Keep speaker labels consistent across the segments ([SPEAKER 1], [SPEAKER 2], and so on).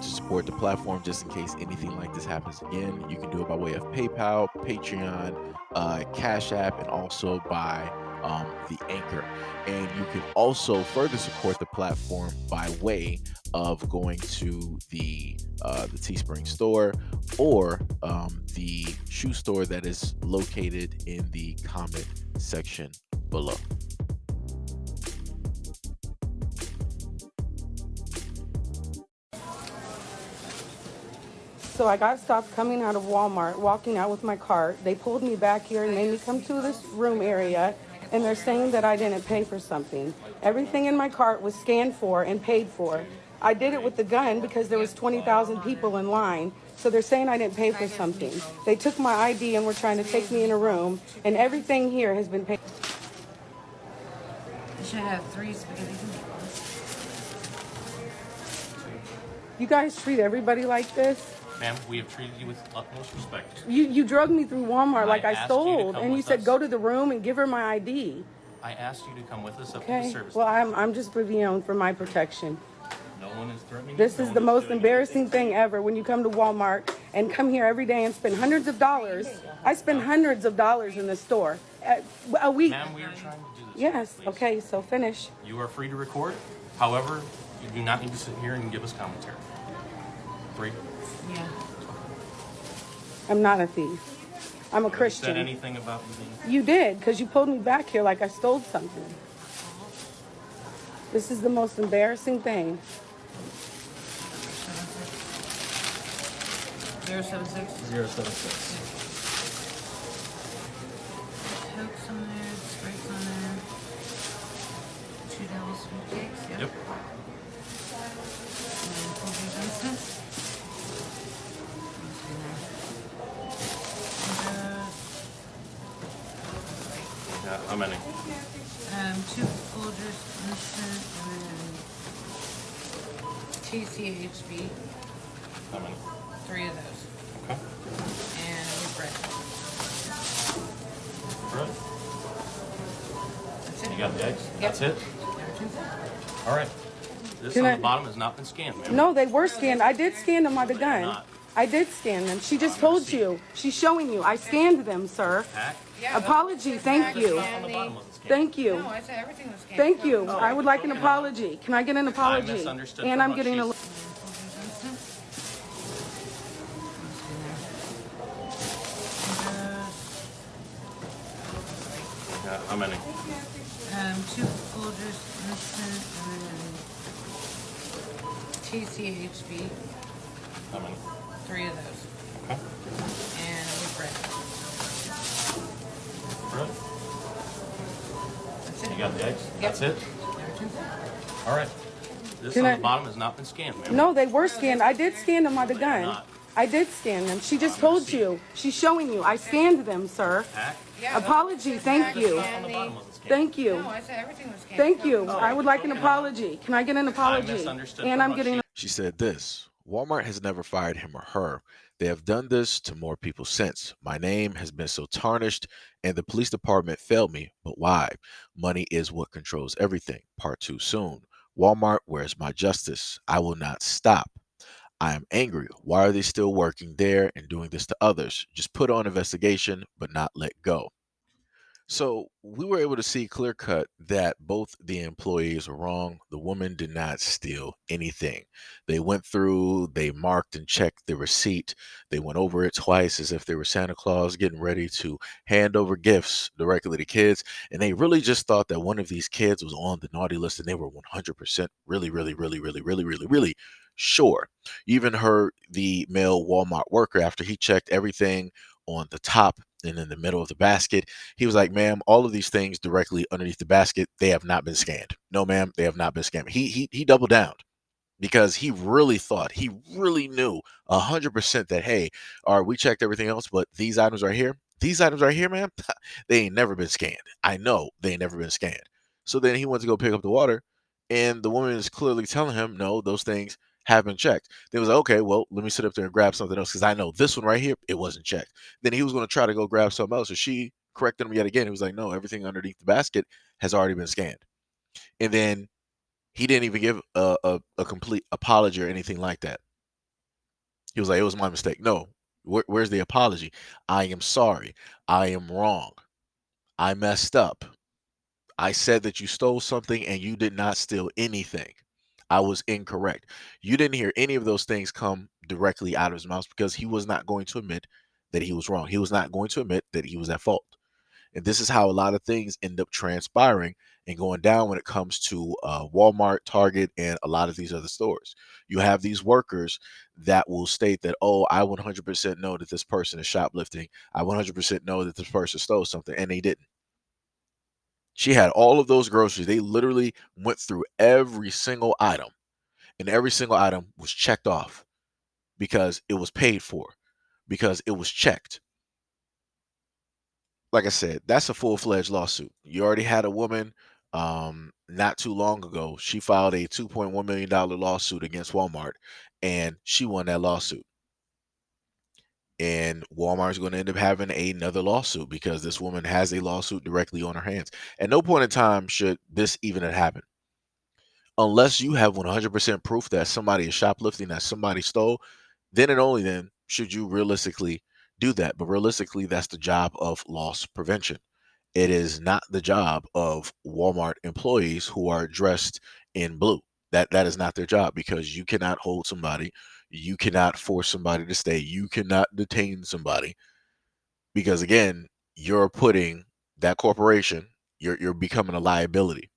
[SPEAKER 1] want to support the platform just in case anything like this happens again, you can do it by way of PayPal, Patreon, Cash App, and also by the Anchor. And you can also further support the platform by way of going to the Teespring store or the shoe store that is located in the comment section below.
[SPEAKER 2] So I got stopped coming out of Walmart, walking out with my cart. They pulled me back here and made me come to this room area, and they're saying that I didn't pay for something. Everything in my cart was scanned for and paid for. I did it with the gun because there was 20,000 people in line. So they're saying I didn't pay for something. They took my ID and were trying to take me in a room, and everything here has been paid.
[SPEAKER 3] You should have 3 spaghetti meatballs.
[SPEAKER 2] You guys treat everybody like this?
[SPEAKER 4] Ma'am, we have treated you with utmost respect.
[SPEAKER 2] You drugged me through Walmart like I
[SPEAKER 4] asked you to
[SPEAKER 2] stole,
[SPEAKER 4] come
[SPEAKER 2] and you
[SPEAKER 4] with
[SPEAKER 2] said
[SPEAKER 4] us.
[SPEAKER 2] go to the room and give her my ID.
[SPEAKER 4] I asked you to come with us up to the
[SPEAKER 2] Okay.
[SPEAKER 4] service.
[SPEAKER 2] Well, I'm just for my protection.
[SPEAKER 4] No one is threatening you.
[SPEAKER 2] This
[SPEAKER 4] No
[SPEAKER 2] is
[SPEAKER 4] one
[SPEAKER 2] the most
[SPEAKER 4] doing
[SPEAKER 2] embarrassing thing ever when you come to Walmart and come here every day and spend hundreds of dollars. I spend hundreds of dollars in the store a week.
[SPEAKER 4] Ma'am, we are trying to do this.
[SPEAKER 2] Yes.
[SPEAKER 4] Please.
[SPEAKER 2] Okay. So finish.
[SPEAKER 4] You are free to record. However, you do not need to sit here and give us commentary. 3.
[SPEAKER 3] Yeah.
[SPEAKER 2] I'm not a thief. I'm a
[SPEAKER 4] Have you said
[SPEAKER 2] Christian.
[SPEAKER 4] anything about me being...
[SPEAKER 2] You did because you pulled me back here like I stole something. This is the most embarrassing thing.
[SPEAKER 3] 076.
[SPEAKER 4] 076.
[SPEAKER 3] Cokes on there, Sprite's on there. 2 double sweet cakes, yep.
[SPEAKER 4] Yep.
[SPEAKER 3] And then Folgers Instant.
[SPEAKER 4] How many?
[SPEAKER 3] 2 Folgers Instant and then TCHB.
[SPEAKER 4] How many?
[SPEAKER 3] 3 of those.
[SPEAKER 4] Okay.
[SPEAKER 3] And bread.
[SPEAKER 4] Bread.
[SPEAKER 3] That's it.
[SPEAKER 4] You got the eggs?
[SPEAKER 3] Yep.
[SPEAKER 4] That's it?
[SPEAKER 3] Everything's there.
[SPEAKER 4] All right. This
[SPEAKER 2] Can
[SPEAKER 4] on
[SPEAKER 2] I-
[SPEAKER 4] the bottom has not been scanned, ma'am.
[SPEAKER 2] No, they were scanned. I did scan them on the
[SPEAKER 4] They are
[SPEAKER 2] gun.
[SPEAKER 4] not.
[SPEAKER 2] I did scan them. She just told you. She's showing you. I scanned them, sir.
[SPEAKER 4] Pack.
[SPEAKER 3] Yeah,
[SPEAKER 2] Apology. Thank you.
[SPEAKER 4] Stuff on the bottom wasn't scanned.
[SPEAKER 2] Thank you.
[SPEAKER 3] No, I said everything was scanned.
[SPEAKER 2] Thank you. I would like an apology. Can I get an apology?
[SPEAKER 4] misunderstood
[SPEAKER 2] And
[SPEAKER 4] from
[SPEAKER 2] I'm
[SPEAKER 4] what
[SPEAKER 2] getting a.
[SPEAKER 4] she
[SPEAKER 3] Folgers Instant.
[SPEAKER 4] How many?
[SPEAKER 3] 2 Folgers Instant and then TCHB.
[SPEAKER 4] How many?
[SPEAKER 3] 3 of those.
[SPEAKER 4] Okay.
[SPEAKER 3] And bread.
[SPEAKER 4] Bread.
[SPEAKER 3] That's it.
[SPEAKER 4] You got the eggs?
[SPEAKER 3] Yep.
[SPEAKER 4] That's it?
[SPEAKER 3] Everything's there.
[SPEAKER 4] All right. This
[SPEAKER 2] Can
[SPEAKER 4] on
[SPEAKER 2] I-
[SPEAKER 4] the bottom has not been scanned, ma'am.
[SPEAKER 2] No, they were scanned. I did scan them on the
[SPEAKER 4] They are
[SPEAKER 2] gun.
[SPEAKER 4] not.
[SPEAKER 2] I did scan them. She just told you. She's showing you. I scanned them, sir.
[SPEAKER 4] Pack.
[SPEAKER 3] Yeah,
[SPEAKER 2] Apology. Thank you.
[SPEAKER 4] Stuff on the bottom wasn't scanned.
[SPEAKER 2] Thank you.
[SPEAKER 3] No, I said everything was scanned.
[SPEAKER 2] Thank you. I would like an apology. Can I get an apology?
[SPEAKER 4] misunderstood
[SPEAKER 2] And
[SPEAKER 4] from
[SPEAKER 2] I'm
[SPEAKER 4] what
[SPEAKER 2] getting.
[SPEAKER 1] She said this: Walmart has never fired him or her. They have done this to more people since. My name has been so tarnished, and the police department failed me. But why? Money is what controls everything. Part 2 soon. Walmart, where's my justice? I will not stop. I am angry. Why are they still working there and doing this to others? Just put on investigation, but not let go. So we were able to see clear cut that both the employees were wrong. The woman did not steal anything. They went through, they marked and checked the receipt. They went over it twice as if they were Santa Claus getting ready to hand over gifts directly to kids. And they really just thought that one of these kids was on the naughty list and they were 100% really sure. You even heard the male Walmart worker after he checked everything on the top and in the middle of the basket. He was like, ma'am, all of these things directly underneath the basket, they have not been scanned. No, ma'am, they have not been scanned. He doubled down because he really thought, he really knew 100% that, hey, all right, we checked everything else, but these items right here, ma'am, they ain't never been scanned. I know they ain't never been scanned. So then he went to go pick up the water, and the woman is clearly telling him, no, those things have been checked. Then he was like, okay, well, let me sit up there and grab something else because I know this one right here, it wasn't checked. Then he was going to try to go grab something else, and she corrected him yet again. He was like, no, everything underneath the basket has already been scanned. And then he didn't even give a complete apology or anything like that. He was like, it was my mistake. No, where's the apology? I am sorry. I am wrong. I messed up. I said that you stole something and you did not steal anything. I was incorrect. You didn't hear any of those things come directly out of his mouth because he was not going to admit that he was wrong. He was not going to admit that he was at fault. And this is how a lot of things end up transpiring and going down when it comes to Walmart, Target, and a lot of these other stores. You have these workers that will state that, oh, I 100% know that this person is shoplifting. I 100% know that this person stole something, and they didn't. She had all of those groceries. They literally went through every single item, and every single item was checked off because it was paid for, because it was checked. Like I said, that's a full-fledged lawsuit. You already had a woman not too long ago. She filed a $2.1 million lawsuit against Walmart, and she won that lawsuit. And Walmart is going to end up having another lawsuit because this woman has a lawsuit directly on her hands. At no point in time should this even have happened unless you have 100% proof that somebody is shoplifting, that somebody stole. Then and only then should you realistically do that. But realistically, that's the job of loss prevention. It is not the job of Walmart employees who are dressed in blue. That is not their job because you cannot hold somebody, you cannot force somebody to stay, you cannot detain somebody because again, you're putting that corporation, you're becoming a liability.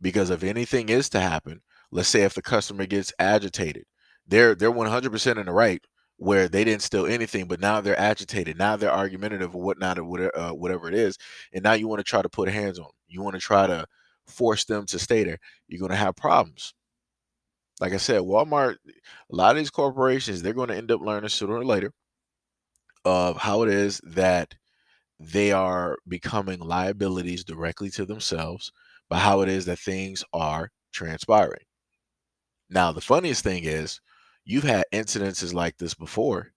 [SPEAKER 1] Because if anything is to happen, let's say if the customer gets agitated, they're 100% in the right where they didn't steal anything, but now they're agitated, now they're argumentative or whatnot or whatever it is, and now you want to try to put hands on them. You want to try to force them to stay there. You're going to have problems. Like I said, Walmart, a lot of these corporations, they're going to end up learning sooner or later of how it is that they are becoming liabilities directly to themselves by how it is that things are transpiring. Now, the funniest thing is, you've had incidences like this before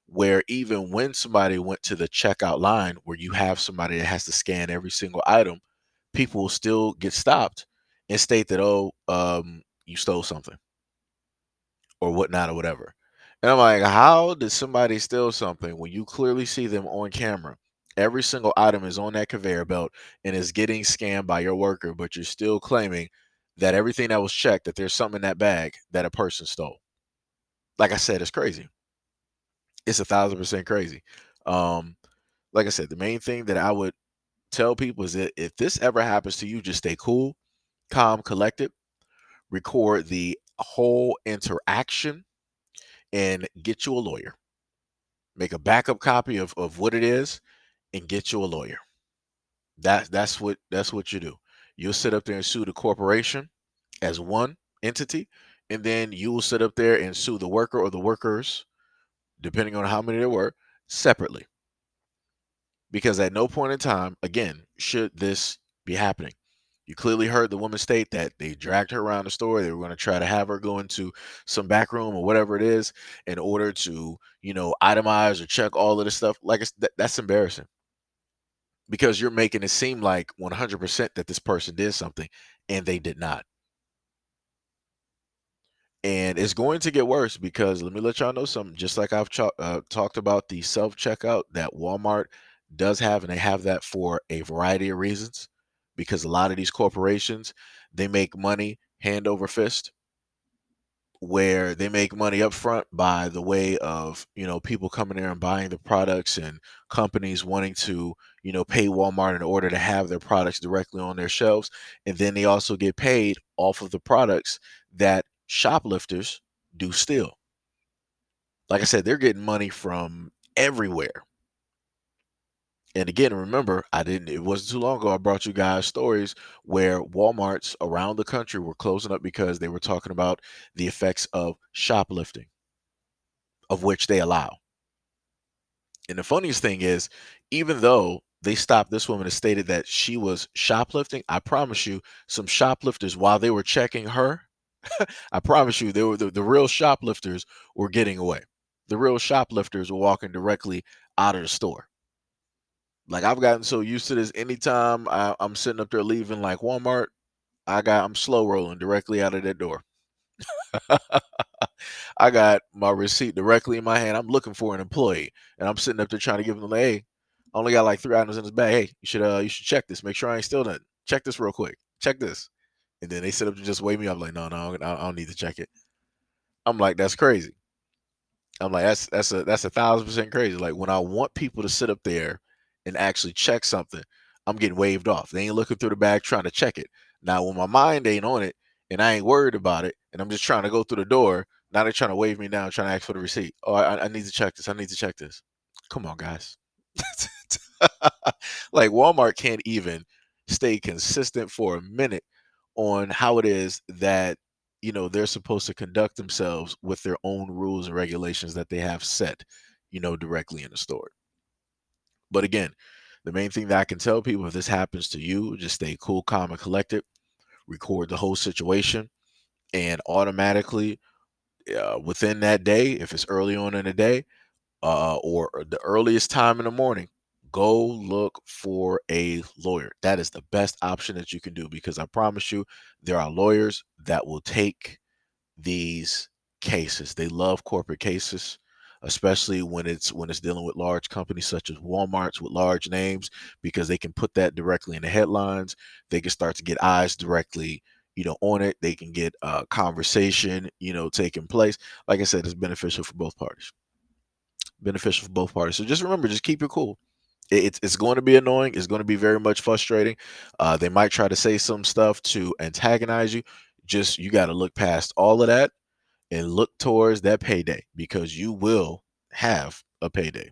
[SPEAKER 1] where even when somebody went to the checkout line where you have somebody that has to scan every single item, people will still get stopped and state that, oh, you stole something or whatnot or whatever. And I'm like, how did somebody steal something when you clearly see them on camera? Every single item is on that conveyor belt and is getting scanned by your worker, but you're still claiming that everything that was checked, that there's something in that bag that a person stole. Like I said, it's crazy. It's 1,000% crazy. Um, like I said, the main thing that I would tell people is that if this ever happens to you, just stay cool, calm, collected, record the whole interaction, and get you a lawyer. Make a backup copy of what it is and get you a lawyer. That's what you do. You'll sit up there and sue the corporation as one entity, and then you will sit up there and sue the worker or the workers, depending on how many there were, separately. Because at no point in time, again, should this be happening. You clearly heard the woman state that they dragged her around the store. They were going to try to have her go into some back room or whatever it is in order to, itemize or check all of this stuff. Like that's embarrassing because you're making it seem like 100% that this person did something and they did not. And it's going to get worse because let me let y'all know something. Just like I've talked about the self checkout that Walmart does have, and they have that for a variety of reasons. Because a lot of these corporations, they make money hand over fist, where they make money up front by the way of people coming there and buying the products and companies wanting to pay Walmart in order to have their products directly on their shelves, and then they also get paid off of the products that shoplifters do steal. Like I said, they're getting money from everywhere. And again, remember, it wasn't too long ago I brought you guys stories where Walmarts around the country were closing up because they were talking about the effects of shoplifting, of which they allow. And the funniest thing is, even though they stopped this woman and stated that she was shoplifting, I promise you, some shoplifters, while they were checking her, I promise you, they were the real shoplifters were getting away. The real shoplifters were walking directly out of the store. Like I've gotten so used to this. Anytime I'm sitting up there leaving like Walmart, I'm slow rolling directly out of that door. I got my receipt directly in my hand. I'm looking for an employee, and I'm sitting up there trying to give them, hey, I only got like 3 items in this bag. Hey, you should check this. Make sure I ain't still nothing. Check this real quick. Check this. And then they sit up to just weigh me up. Like, no, no, I don't need to check it. I'm like, that's crazy. I'm like, that's 1,000% crazy. Like when I want people to sit up there and actually check something, I'm getting waved off. They ain't looking through the bag trying to check it. Now when my mind ain't on it and I ain't worried about it, and I'm just trying to go through the door, now they're trying to wave me down, trying to ask for the receipt. Oh, I need to check this. I need to check this. Come on, guys. Like Walmart can't even stay consistent for a minute on how it is that they're supposed to conduct themselves with their own rules and regulations that they have set directly in the store. But again, the main thing that I can tell people, if this happens to you, just stay cool, calm, and collected. Record the whole situation, and automatically within that day, if it's early on in the day, or the earliest time in the morning, go look for a lawyer. That is the best option that you can do, because I promise you, there are lawyers that will take these cases. They love corporate cases, especially when it's dealing with large companies such as Walmart's with large names, because they can put that directly in the headlines. They can start to get eyes directly, on it. They can get conversation, taking place. Like I said, it's beneficial for both parties. Beneficial for both parties. So just remember, just keep it cool. It's going to be annoying. It's going to be very much frustrating. They might try to say some stuff to antagonize you. Just you got to look past all of that and look towards that payday, because you will have a payday.